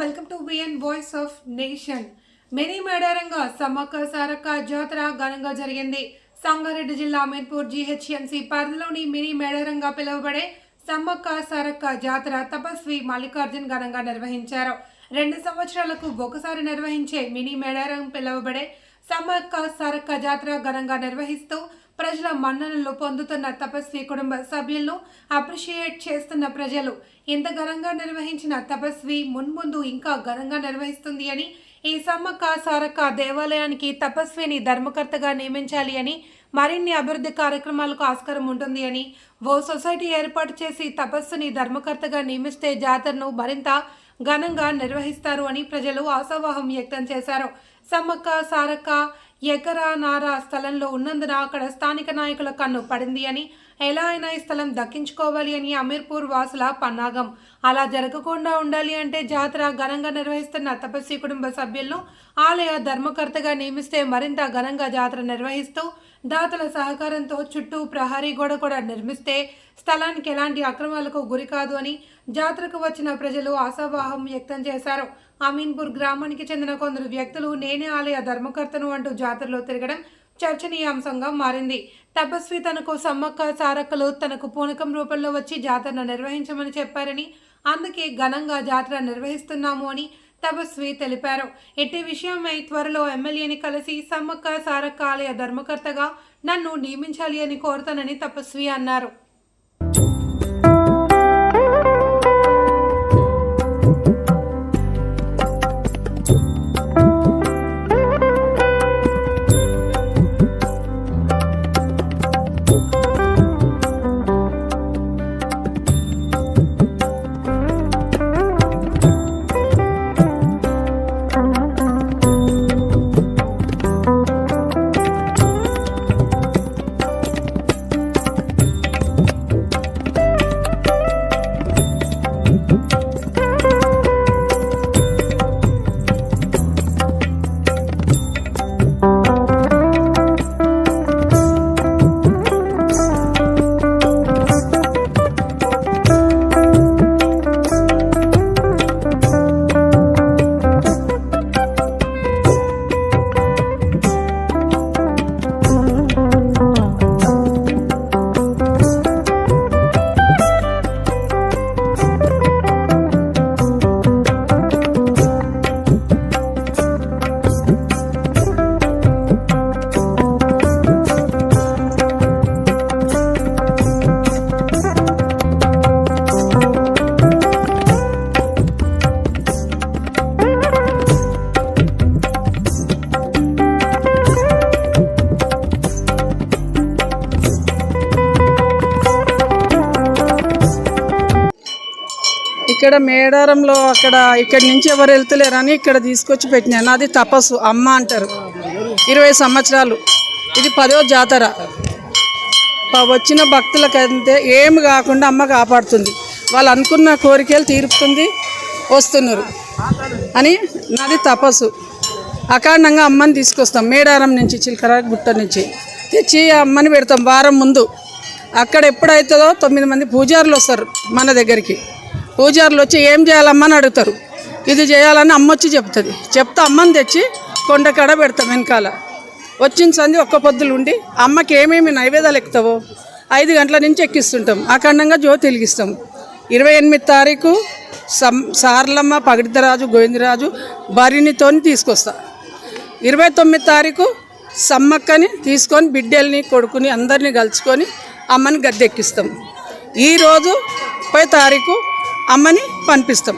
Welcome to VN voice of nation. Mini మేడారంగా సమ్మక్క సారక్క జాతర ఘనంగా జరిగింది. సంగారెడ్డి జిల్లా అమీర్పూర్ జీహెచ్ఎంసీ పరిధిలోని మినీ మేడారంగా పిలువబడే సమ్మక్క సారక్క జాతర తపస్వి మల్లికార్జున్ ఘనంగా నిర్వహించారు. 2 సంవత్సరాలకు ఒకసారి నిర్వహించే మినీ మేడారం పిలువబడే సమ్మక్క సారక్క జాతర ఘనంగా నిర్వహిస్తూ ప్రజల మన్ననలు పొందుతున్న తపస్వి కుటుంబ సభ్యులను అప్రిషియేట్ చేస్తున్న ప్రజలు ఇంత ఘనంగా నిర్వహించిన తపస్వి మున్ముందు ఇంకా ఘనంగా నిర్వహిస్తుంది అని, ఈ సమ్మక్క సారక్క దేవాలయానికి తపస్విని ధర్మకర్తగా నియమించాలి అని, మరిన్ని అభివృద్ధి కార్యక్రమాలకు ఆస్కారం ఉంటుంది అని, ఓ సొసైటీ ఏర్పాటు చేసి తపస్సుని ధర్మకర్తగా నియమిస్తే జాతరను మరింత ఘనంగా నిర్వహిస్తారు అని ప్రజలు ఆశావాహం వ్యక్తం చేశారు. సమ్మక్క సారక్క ఎకరానార స్థలంలో ఉన్నందున అక్కడ స్థానిక నాయకుల కన్ను పడింది అని, ఎలా అయినా ఈ స్థలం దక్కించుకోవాలి అని అమీర్పూర్ వాసుల పన్నాగం. అలా జరగకుండా ఉండాలి అంటే జాతర ఘనంగా నిర్వహిస్తున్న తపస్వి కుటుంబ సభ్యులను ఆలయ ధర్మకర్తగా నియమిస్తే మరింత ఘనంగా జాతర నిర్వహిస్తూ దాతల సహకారంతో చుట్టూ ప్రహరీ గోడ కూడా నిర్మిస్తే స్థలానికి ఎలాంటి అక్రమాలకు గురి కాదు అని జాతరకు వచ్చిన ప్రజలు ఆశావాహం వ్యక్తం చేశారు. అమీన్పూర్ గ్రామానికి చెందిన కొందరు వ్యక్తులు నేనే ఆలయ ధర్మకర్తను అంటూ జాతరలో తిరగడం చర్చనీయాంశంగా మారింది. తపస్వి తనకు సమ్మక్క సారక్కలు తనకు పూనకం రూపంలో వచ్చి జాతరను నిర్వహించమని చెప్పారని, అందుకే ఘనంగా జాతర నిర్వహిస్తున్నాము అని తపస్వి తెలిపారు. ఇట్టి విషయమై త్వరలో ఎమ్మెల్యేని కలిసి సమ్మక్క సారక్క ఆలయ ధర్మకర్తగా నన్ను నియమించాలి అని కోరుతానని తపస్వి అన్నారు. ఇక్కడ మేడారంలో ఇక్కడి నుంచి ఎవరు వెళ్తలేరని ఇక్కడ తీసుకొచ్చి పెట్టినాను. అది తపస్సు అమ్మ అంటారు. 20 సంవత్సరాలు ఇది 10వ జాతర. వచ్చిన భక్తులకంటే ఏమి కాకుండా అమ్మ కాపాడుతుంది. వాళ్ళు అనుకున్న కోరికలు తీరుపుతుంది, వస్తున్నారు అని నాది తపస్సు. అకారణంగా అమ్మని తీసుకొస్తాం మేడారం నుంచి, చిలకర గుట్ట నుంచి తెచ్చి అమ్మని పెడతాం వారం ముందు. అక్కడ ఎప్పుడైతుందో 9 మంది పూజారులు వస్తారు మన దగ్గరికి. పూజారులు వచ్చి ఏం చేయాలమ్మని అడుగుతారు. ఇది చేయాలని అమ్మ వచ్చి చెప్తుంది. చెప్తే అమ్మని తెచ్చి కొండకాడ పెడతాం వెనకాల. వచ్చిన సంది ఒక్క పొద్దులు ఉండి అమ్మకి ఏమేమి నైవేద్యాలు ఎక్కుతావో 5 గంటల నుంచి ఎక్కిస్తుంటాం. అఖండంగా జ్యోతి వెలిగిస్తాం. 28 తారీఖు సార్లమ్మ, పగడితరాజు, గోవిందరాజు బరినితో తీసుకొస్తా. 29 తారీఖు సమ్మక్కని తీసుకొని బిడ్డల్ని కొడుకుని అందరినీ కలుసుకొని అమ్మని గద్దెక్కిస్తాం. ఈరోజు 30 తారీఖు అమ్మని పంపిస్తాం.